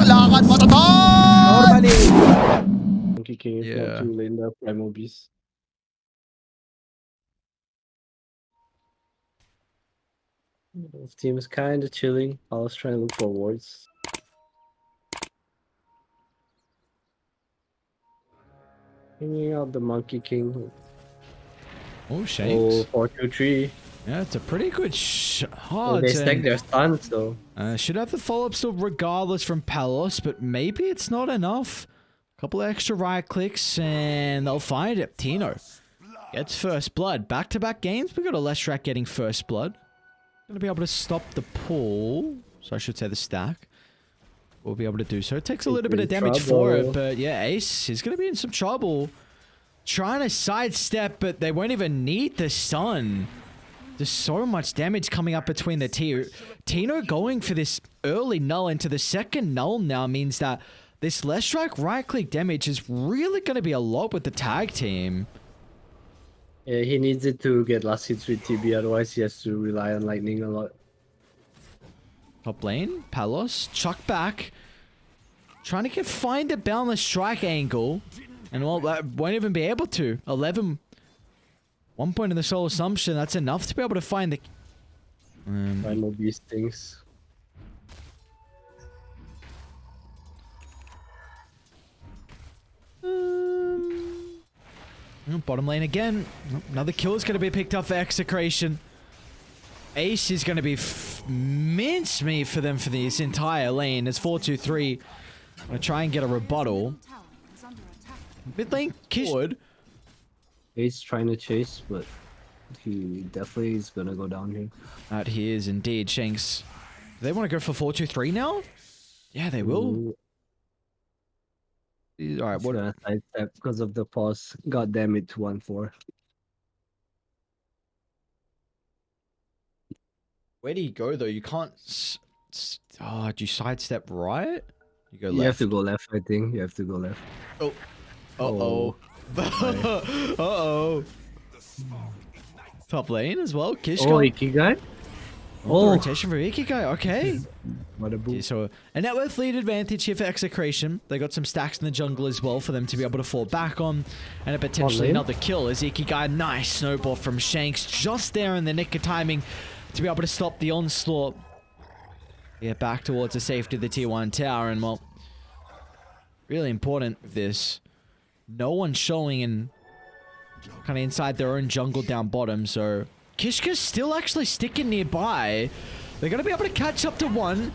lakad matatag! Normally. Monkey King is not too late in the Primal Beast. Both team is kind of chilling. I was trying to look for wards. Bringing out the Monkey King. Oh, Shanks. Oh, 4-2-3. Yeah, it's a pretty good Oh, they stack their stuns though. Should have the follow-up still regardless from Palos, but maybe it's not enough. A couple extra right clicks and they'll find it. Tino gets first blood. Back-to-back games, we got a Leshrac getting first blood. Gonna be able to stop the pull. So I should say the stack. We'll be able to do so. It takes a little bit of damage for it, but yeah, Ace is gonna be in some trouble. Trying to sidestep, but they won't even need the stun. There's so much damage coming up between the two. Tino going for this early null into the second null now means that this Leshrac right-click damage is really going to be a lot with the tag team. Yeah, he needs it to get last hits with TB, otherwise he has to rely on lightning a lot. Top lane, Palos, chuck back. Trying to find a boundless strike angle. And well, that won't even be able to. 11... 1 point in the soul assumption, that's enough to be able to find the... Primal Beast things. Bottom lane again. Another kill is going to be picked up for Execration. Ace is going to be mincemeat for them for this entire lane. It's 4-2-3. I'm going to try and get a rebuttal. Mid lane, Kish would. Ace trying to chase, but he definitely is gonna go down here. Out he is indeed, Shanks. Do they want to go for 4-2-3 now? Yeah, they will. Alright, what? Gonna sidestep because of the pause. God damn it, 2-1-4. Where do you go though? You can't. Do you sidestep right? You go left. You have to go left, I think. You have to go left. Oh. Uh-oh. Uh-oh. Top lane as well. Kish Oh, Ikigai? Oh, rotation for Ikigai. Okay. What a boot. Yeah, so a net worth lead advantage here for Execration. They got some stacks in the jungle as well for them to be able to fall back on. And a potentially another kill as Ikigai. Nice snowball from Shanks. Just there in the nick of timing to be able to stop the onslaught. Yeah, back towards the safety of the tier 1 tower. And well, really important with this. No one showing in kind of inside their own jungle down bottom, so Kishka's still actually sticking nearby. They're going to be able to catch up to one.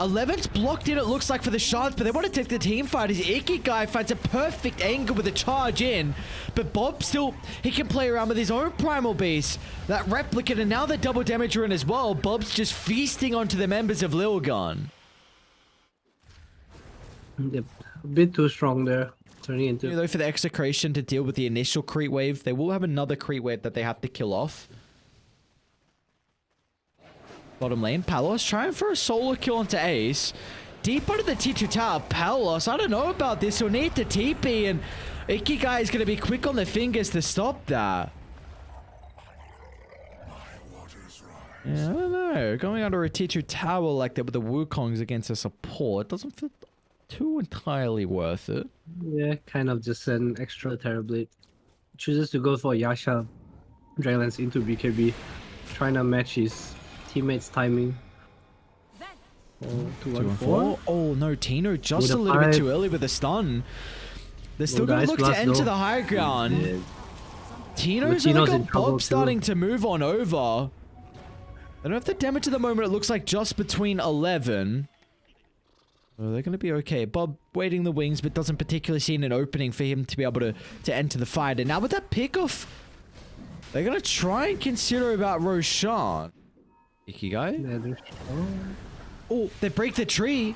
11's blocked in, it looks like, for the shards, but they want to take the team fight. His Ikigai finds a perfect angle with a charge in, but Bob still, he can play around with his own primal beast. That replicant, and now the double damager in as well. Bob's just feasting onto the members of Lilgun. Yep, a bit too strong there. Turning into... Though for the Execration to deal with the initial creep wave, they will have another creep wave that they have to kill off. Bottom lane, Palos trying for a solo kill onto Ace. Deep under the T2 tower, Palos, I don't know about this, he'll need the TP, and Ikigai is going to be quick on the fingers to stop that. Yeah, I don't know. Going under a T2 tower like that with the Wukongs against a support doesn't feel too entirely worth it. Yeah, kind of just an extra Terrorblade. Chooses to go for Yasha Dragonlance into BKB, trying to match his teammates' timing. 2-1-4. Oh no, Tino just a little bit too early with the stun. They're still going to look to enter the high ground. Yeah. Tino's only got Bob starting to move on over. I don't have the damage at the moment. It looks like just between 11. Oh, they're going to be okay. Bob waiting the wings, but doesn't particularly see an opening for him to be able to enter the fight. And now with that pickoff, they're going to try and consider about Roshan. Ikigai? Oh, they break the tree.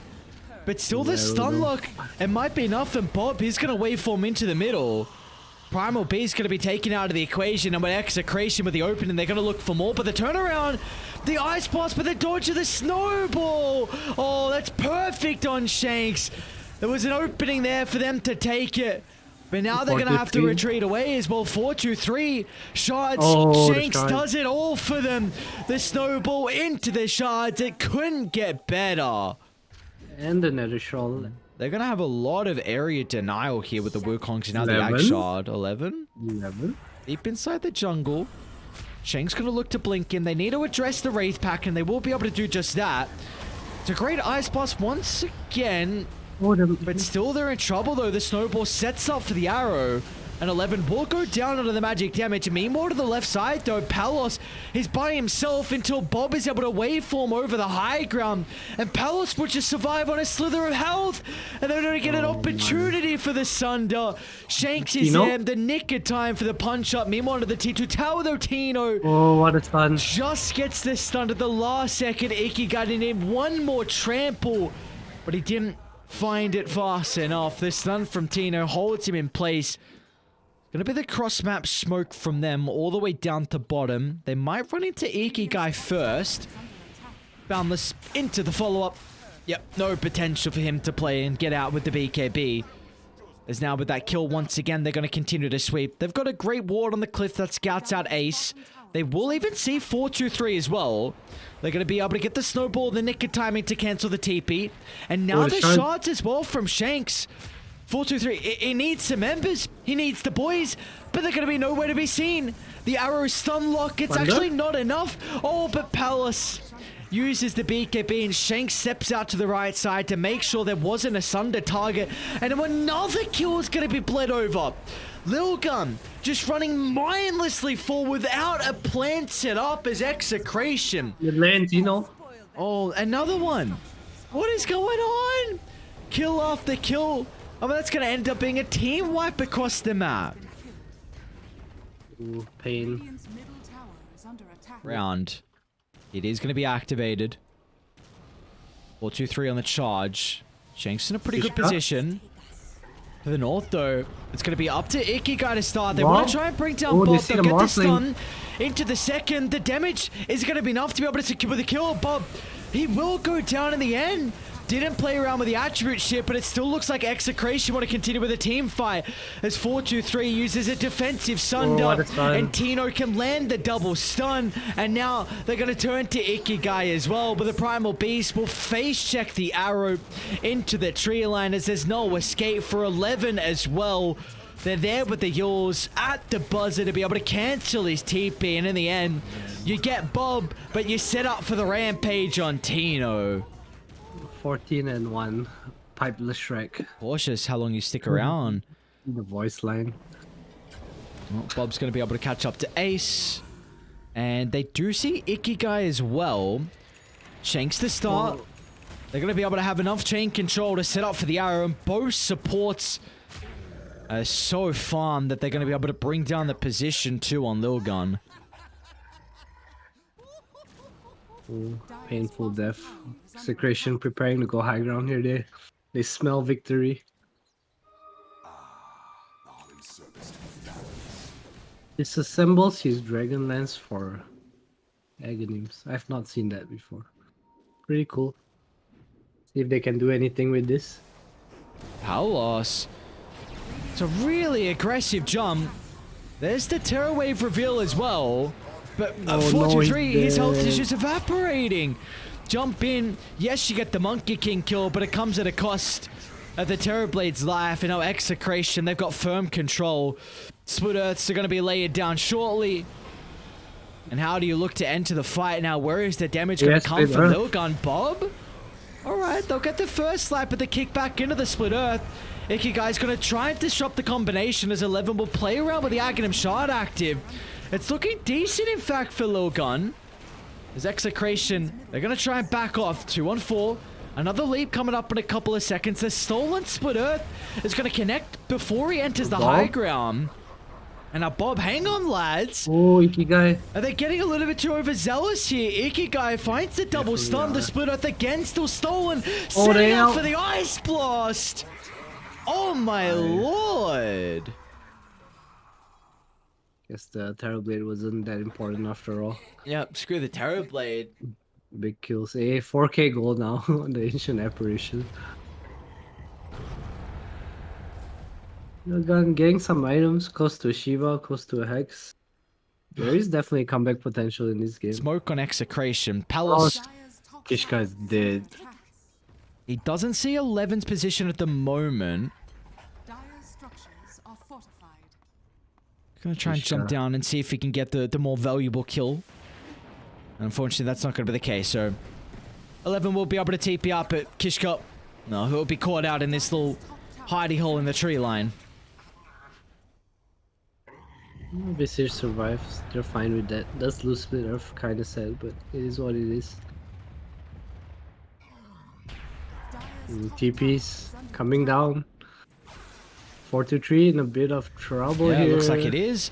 But still the stun lock, it might be enough. And Bob, he's going to waveform into the middle. Primal Beast going to be taken out of the equation. And with Execration with the opening, they're going to look for more. But the turnaround, the ice pass, but the dodge of the snowball. Oh, that's perfect on Shanks. There was an opening there for them to take it. But now they're going to have to retreat away as well. 4-2-3. Shards. Shanks does it all for them. The snowball into the shards. It couldn't get better. And the nether shawl. They're going to have a lot of area denial here with the Wukongs and now the 11? Ag Shard. 11? 11. Deep inside the jungle. Shank's going to look to blink in. They need to address the Wraith Pack, and they will be able to do just that. It's a great Ice Blast once again. But still they're in trouble, though. The Snowball sets up for the arrow. And 11 will go down under the magic damage. Meanwhile, to the left side, though, Palos is by himself until Bob is able to waveform over the high ground. And Palos will just survive on a slither of health. And they're going to get an opportunity for the Sunder. Shanks is there. The nick of time for the punch-up. Meanwhile, to the T2 tower, though, Tino. Oh, what a stun. Just gets the stun at the last second. Icky got in one more trample. But he didn't find it fast enough. The stun from Tino holds him in place. Gonna be the cross-map smoke from them all the way down to bottom. They might run into Ikigai first. Boundless into the follow-up. Yep, no potential for him to play and get out with the BKB. As now with that kill once again, they're going to continue to sweep. They've got a great ward on the cliff that scouts out Ace. They will even see 4-2-3 as well. They're going to be able to get the snowball, the nick of timing to cancel the TP. And now the shots as well from Shanks. 4-2-3, he needs some members, he needs the boys, but they're going to be nowhere to be seen. The arrow stun lock, it's actually not enough. Oh, but Palace uses the BKB and Shanks steps out to the right side to make sure there wasn't a Sunder target. And another kill is going to be bled over. Lilgun just running mindlessly forward without a plan set up as Execration. It lands, you know. Oh, another one. What is going on? Kill after kill. Oh, but that's going to end up being a team wipe across the map. Ooh, pain. Round. It is going to be activated. 4-2-3 on the charge. Shanks in a pretty good position. To the north, though, it's going to be up to Ikigai to start. They want to try and bring down Bob. They'll get the stun into the second. The damage is going to be enough to be able to secure the kill. Bob, he will go down in the end. Didn't play around with the attribute shit, but it still looks like Execration want to continue with a team fight as 4-2-3 uses a defensive Sunder, and Tino can land the double stun, and now they're going to turn to Ikigai as well, but the Primal Beast will face check the arrow into the tree line as there's no escape for 11 as well. They're there with the Yules at the buzzer to be able to cancel his TP, and in the end, you get Bob, but you set up for the rampage on Tino. 14-1. Pipeless Shrek. Cautious how long you stick around. The voice line. Well, Bob's going to be able to catch up to Ace. And they do see Ikigai as well. Shanks to start. They're going to be able to have enough chain control to set up for the arrow. And both supports are so farm that they're going to be able to bring down the position too on Lilgun. Ooh, painful death. Execration preparing to go high ground here. They smell victory. Disassembles his dragon lance for Aghanims. I've not seen that before. Pretty cool. See if they can do anything with this. Palos. It's a really aggressive jump. There's the Terror Wave reveal as well. But 4-2-3, his health is just evaporating. Jump in. Yes, you get the Monkey King kill, but it comes at a cost of the Terrorblade's life. And now Execration, they've got firm control. Split Earths are going to be laid down shortly. And how do you look to enter the fight now? Where is the damage going to come from Lilgun? Bob? Alright, they'll get the first slap, but the kick back into the Split Earth. Ikigai's going to try and disrupt the combination as 11 will play around with the Aghanim Shard active. It's looking decent, in fact, for Lilgun. As Execration, they're going to try and back off. 2-on-4. Another leap coming up in a couple of seconds. The stolen Split Earth is going to connect before he enters the high ground. And now Bob, hang on, lads. Oh, Ikigai. Are they getting a little bit too overzealous here? Ikigai finds the double stun. The Split Earth again still stolen. Setting up for the Ice Blast. Oh, my lord. Guess the Terrorblade wasn't that important after all. Yep, screw the Terrorblade. Big kills. 4k gold now on the Ancient Apparition. Getting some items, close to a Shiva, close to a Hex. There is definitely comeback potential in this game. Smoke on Execration. Palace. Kishka is dead. He doesn't see 11's position at the moment. Dire structures are fortified. Gonna try and jump down and see if he can get the more valuable kill. Unfortunately, that's not gonna be the case, so 11 will be able to TP up, but Kishka, no, he'll be caught out in this little hidey hole in the tree line. Visage survives. They're fine with that. Does lose split earth, kinda sad, but it is what it is. TP's coming down. 4-3 in a bit of trouble here. Yeah, looks like it is.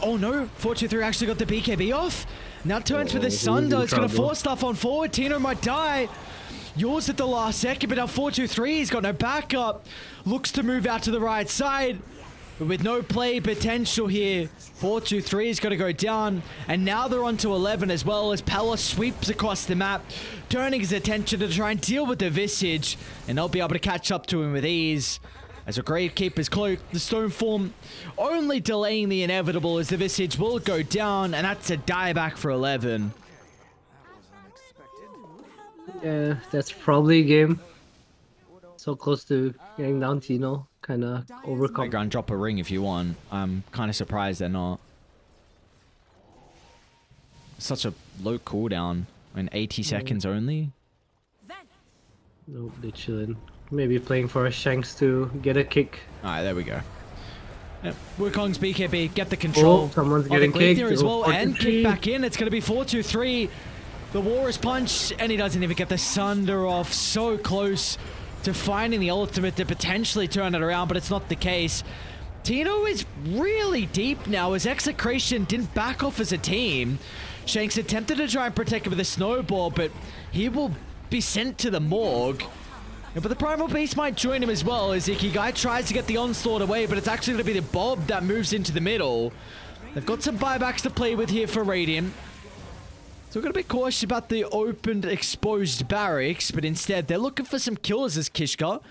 Oh no, 4-2-3 actually got the BKB off. Now turns for the Sunder. It's going to force stuff on forward. Tino might die. Yours at the last second, but now 4-2-3, he's got no backup. Looks to move out to the right side. But with no play potential here, 4-2-3 is going to go down. And now they're on to 11 as well as Palos sweeps across the map, turning his attention to try and deal with the Visage. And they'll be able to catch up to him with ease. As a Gravekeeper's cloak, the stone form only delaying the inevitable as the Visage will go down. And that's a dieback for 11. Yeah, that's probably a game. So close to getting down Tino. Kind of overcome. Might go and drop a ring if you want. I'm kind of surprised they're not. Such a low cooldown. I mean, 80 seconds only. Nope, they're chilling. Maybe playing for a Shanks to get a kick. Alright, there we go. Yep. Wukong's BKB, get the control. Oh, someone's getting kicked. As well, and kick back in. It's going to be 4-2-3. The Walrus Punch, and he doesn't even get the Sunder off. So close to finding the ultimate to potentially turn it around, but it's not the case. Tino is really deep now as Execration didn't back off as a team. Shanks attempted to try and protect him with a snowball, but he will be sent to the morgue. But the Primal Beast might join him as well as Ikigai tries to get the onslaught away, but it's actually going to be the Bob that moves into the middle. They've got some buybacks to play with here for Radiant. So we're going to be cautious about the opened, exposed barracks, but instead they're looking for some kills as Kishka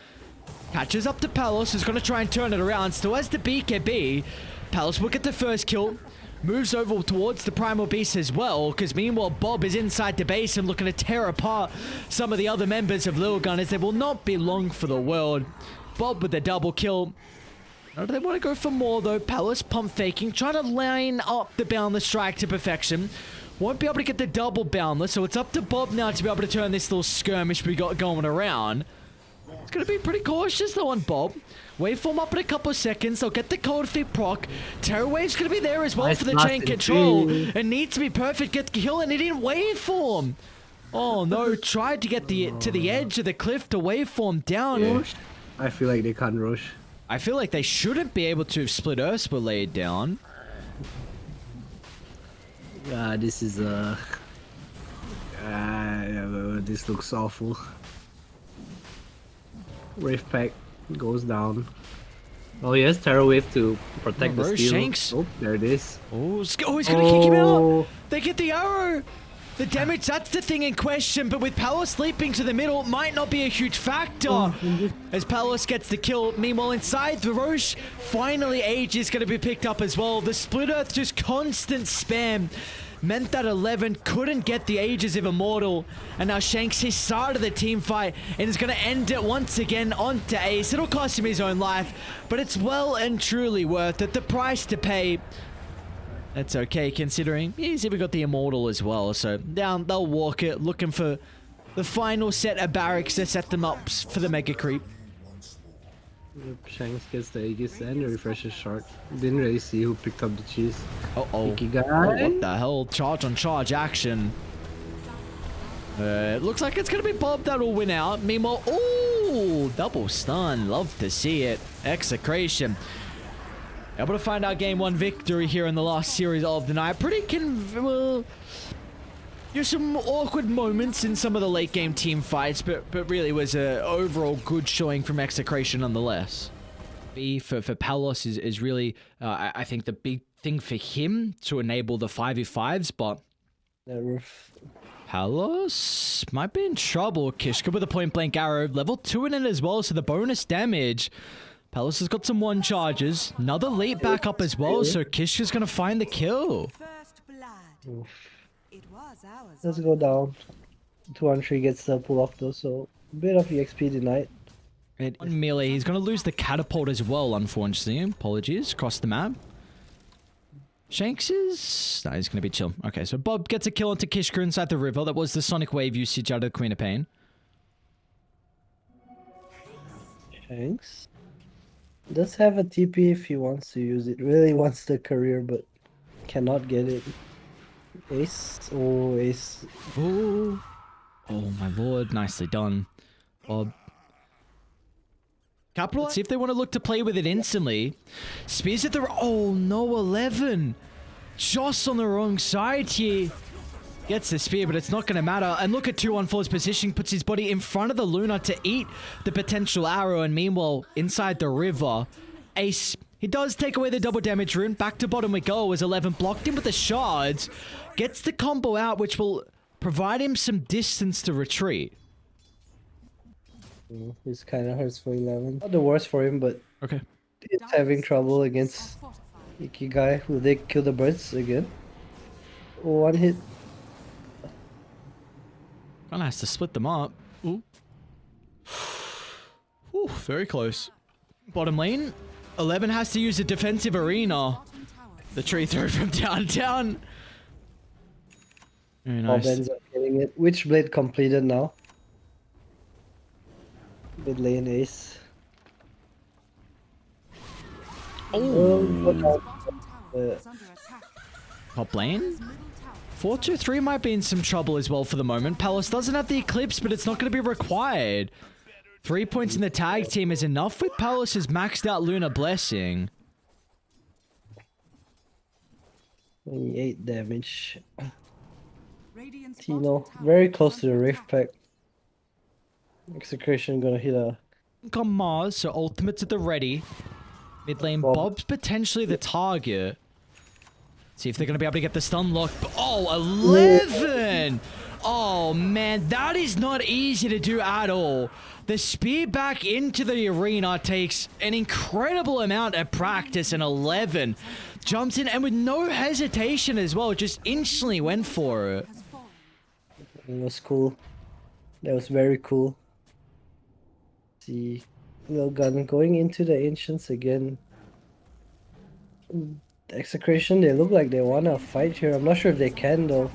catches up to Palos, who's going to try and turn it around. Still has the BKB. Palos will get the first kill. Moves over towards the Primal Beast as well, because meanwhile Bob is inside the base and looking to tear apart some of the other members of Lilgun as they will not be long for the world. Bob with the double kill. Now do they want to go for more though? Palos pump faking, trying to line up the Boundless Strike to perfection. Won't be able to get the double Boundless, so it's up to Bob now to be able to turn this little skirmish we got going around. It's going to be pretty cautious though on Bob. Waveform up in a couple of seconds. They'll get the Cold Feet proc. Terror Wave's going to be there as well for the chain control. It needs to be perfect. Get the kill and he didn't waveform. Oh no, tried to get to the edge of the cliff to waveform down. Yeah. I feel like they can't rush. I feel like they shouldn't be able to. Split Earths were laid down. This is this looks awful. Wave pack goes down. Oh yes, Terror Wave to protect the steel. Shanks. Oh, there it is. Oh, he's gonna kick him out. They get the arrow. The damage, that's the thing in question, but with Palos sleeping to the middle, might not be a huge factor. As Palos gets the kill. Meanwhile, inside the Roche, finally Age is going to be picked up as well. The Split Earth, just constant spam, meant that 11 couldn't get the Ages of Immortal. And now Shanks, his side of the team fight, and is going to end it once again onto Ace. It'll cost him his own life, but it's well and truly worth it. The price to pay. That's okay, considering he's even got the Immortal as well. So down, they'll walk it, looking for the final set of barracks to set them up for the Mega Creep. Yep, Shanks gets the Aegis and the Refresher Shark. Didn't really see who picked up the cheese. Ikigai. Oh, what the hell? Charge on charge action. It looks like it's going to be Bob that'll win out. Meanwhile, ooh, double stun. Love to see it. Execration. Able to find our game 1 victory here in the last series of the night. There's some awkward moments in some of the late game team fights, but really was a overall good showing from Execration nonetheless. For Palos is really, I think, the big thing for him to enable the 5v5s, but Palos might be in trouble. Kishka with a point blank arrow, level 2 in it as well, so the bonus damage. Palos has got some 1 charges. Another leap back up as well, so Kishka's going to find the kill. Let's go down. 2-on-3 gets the pull off though, so a bit of EXP denied. On melee, he's going to lose the catapult as well, unfortunately. Apologies, across the map. Shanks is... No, he's going to be chill. Okay, so Bob gets a kill onto Kishka inside the river. That was the Sonic Wave usage out of the Queen of Pain. Shanks does have a TP if he wants to use it. Really wants the career, but cannot get it. Ace. Oh, Ace. Oh. Oh, my lord. Nicely done. Bob. Capital. Let's see if they want to look to play with it instantly. Spears at the... Oh, no, 11. Just on the wrong side here. Gets the spear, but it's not going to matter. And look at 2-on-4's position. Puts his body in front of the Luna to eat the potential arrow. And meanwhile, inside the river, Ace... He does take away the double damage rune. Back to bottom we go as 11 blocked him with the shards. Gets the combo out, which will provide him some distance to retreat. This kind of hurts for 11. Not the worst for him, but okay. He's having trouble against Ikigai. Will they kill the birds again? One hit. Gonna has to split them up. Ooh. Ooh, very close. Bottom lane. 11 has to use a defensive arena. The tree throw from downtown. Very nice. Bob ends up getting it. Which blade completed now? Mid lane Ace. Oh. Top lane. 4-2-3 might be in some trouble as well for the moment. Palace doesn't have the Eclipse, but it's not going to be required. 3 points in the tag team is enough with Palace's maxed out Lunar Blessing. 28 damage. Tino, very close to the Rift Pack. Execration gonna hit a... On Mars, so ultimates at the ready. Mid lane, Bob's potentially the target. See if they're going to be able to get the stun lock. Oh, 11! Oh, man, that is not easy to do at all. The spear back into the arena takes an incredible amount of practice, and 11 jumps in, and with no hesitation as well, just instantly went for it. It was cool. That was very cool. See, Lilgun going into the Ancients again. Execration, they look like they want to fight here. I'm not sure if they can, though.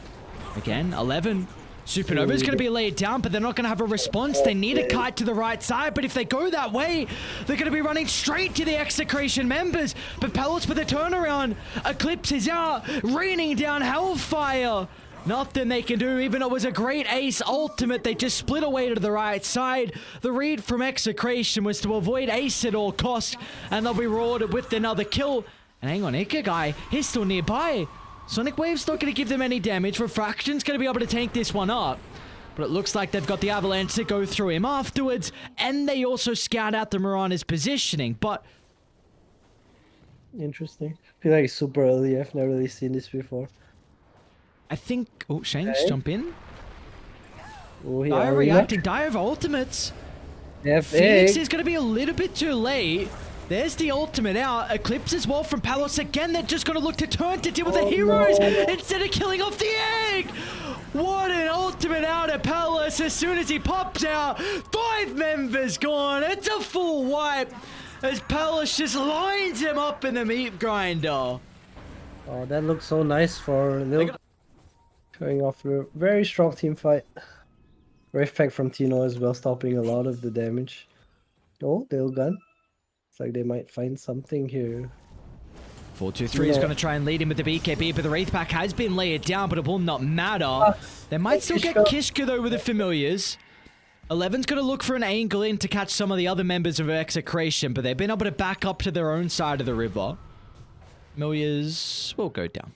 Again, 11. Supernova's going to be laid down, but they're not going to have a response. They need a kite to the right side, but if they go that way, they're going to be running straight to the Execration members. But Palace with a turnaround. Eclipse is out, raining down Hellfire. Nothing they can do, even though it was a great Ace ultimate. They just split away to the right side. The read from Execration was to avoid Ace at all costs, and they'll be rewarded with another kill. And hang on, Ikigai, he's still nearby. Sonic Wave's not going to give them any damage. Refraction's going to be able to tank this one up. But it looks like they've got the Avalanche to go through him afterwards. And they also scout out the Mirana's positioning. But... Interesting. I feel like it's super early. I've never really seen this before. I think... Oh, Shanks, jump in. Oh, Dire reacting. Dire of ultimates. Phoenix is going to be a little bit too late. There's the ultimate out. Eclipse as well from Palace again. They're just going to look to turn to deal with the heroes instead of killing off the egg. What an ultimate out of Palace. As soon as he pops out, 5 members gone. It's a full wipe as Palace just lines him up in the meat grinder. Oh, that looks so nice for Lil. Showing off a very strong team fight. Rift Pack from Tino as well, stopping a lot of the damage. Oh, Lilgun. It's like they might find something here. 4-2-3 is going to try and lead him with the BKB, but the Wraith Pack has been laid down, but it will not matter. They might still get Kishka though with the Familiars. 11's going to look for an angle in to catch some of the other members of Execration, but they've been able to back up to their own side of the river. Familiars will go down.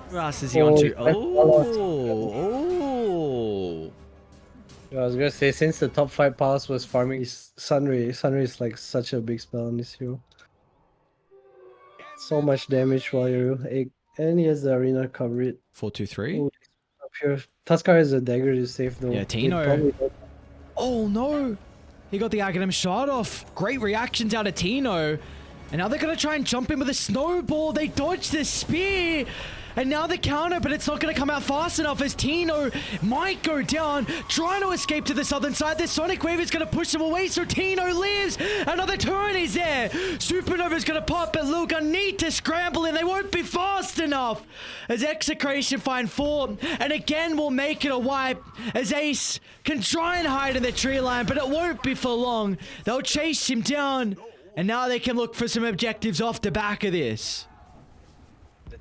Who else is he on to? Oh. I was gonna say, since the top 5 Palace was farming Sunray is like such a big spell on this hero. So much damage while you're egg, and he has the arena covered. 4-2-3. Up here, Tuskar has a dagger to save though. Yeah, Tino. Oh no! He got the Aghanim shot off. Great reactions out of Tino. And now they're going to try and jump in with a snowball. They dodged the spear. And now the counter, but it's not going to come out fast enough as Tino might go down, trying to escape to the southern side. This Sonic Wave is going to push him away, so Tino lives. Another turret is there. Supernova is going to pop, but Lilgun need to scramble in. They won't be fast enough as Execration find 4. And again, we'll make it a wipe as Ace can try and hide in the tree line, but it won't be for long. They'll chase him down, and now they can look for some objectives off the back of this.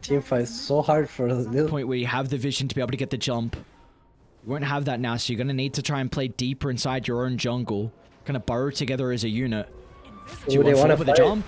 Team fight is so hard for a little point where you have the vision to be able to get the jump. You won't have that now, so you're going to need to try and play deeper inside your own jungle. Kind of burrow together as a unit. Do you want for the jump?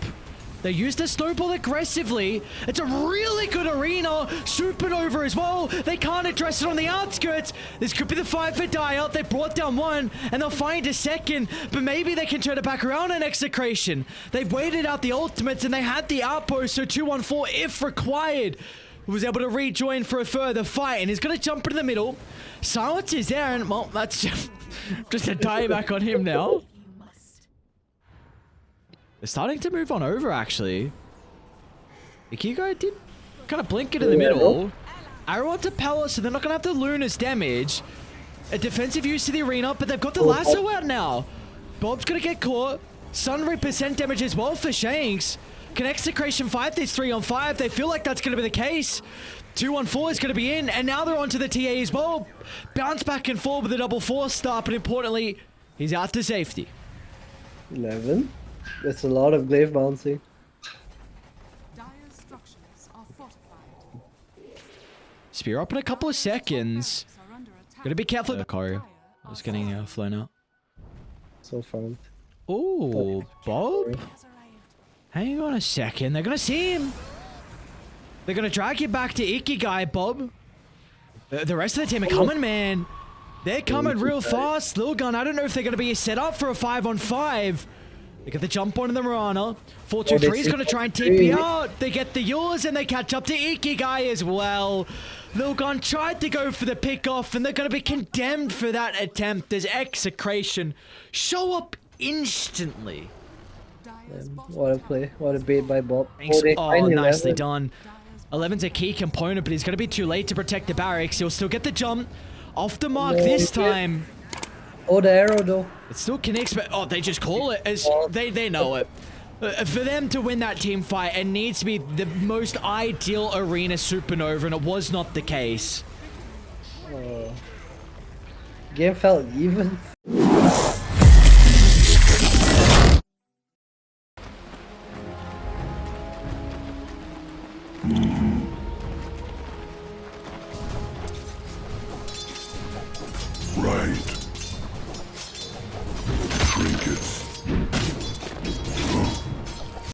They used the snowball aggressively. It's a really good arena. Supernova as well. They can't address it on the outskirts. This could be the fight for Dire. They brought down one, and they'll find a second. But maybe they can turn it back around in Execration. They've waited out the ultimates, and they had the outpost, so 2-1-4 if required. Was able to rejoin for a further fight, and he's going to jump into the middle. Silence is there, and well, that's just a dieback on him now. They're starting to move on over, actually. Ikigo did kind of blink it in the middle. Arrow onto Palace, so they're not going to have the Luna's damage. A defensive use to the arena, but they've got the lasso out now. Bob's going to get caught. Sunray percent damage as well for Shanks. Can Execration fight this 3-on-5? They feel like that's going to be the case. 2-on-4 is going to be in, and now they're onto the TA as well. Bounce back and forward with a double 4-star, but importantly, he's out to safety. 11. That's a lot of glaive bouncing. Dire structures are fortified. Spear up in a couple of seconds. Gotta be careful. Corio was getting flown out. So fun. Oh, Bob? Hang on a second. They're gonna see him. They're gonna drag you back to Ikigai, Bob. The rest of the team are coming, man. They're coming real fast. Lilgun, I don't know if they're gonna be set up for a 5-on-5. They get the jump on the Mirana. 4-2-3 is going to try and TP out. They get the yours and they catch up to Ikigai as well. Lilgun tried to go for the pick off and they're going to be condemned for that attempt as Execration show up instantly. What a play. What a bait by Bob. Oh, nicely done. 11's a key component, but he's going to be too late to protect the barracks. He'll still get the jump. Off the mark this time. Oh, the arrow though. It still connects, but oh, they just call it as they know it. For them to win that team fight, it needs to be the most ideal arena Supernova, and it was not the case. Game felt even. Right.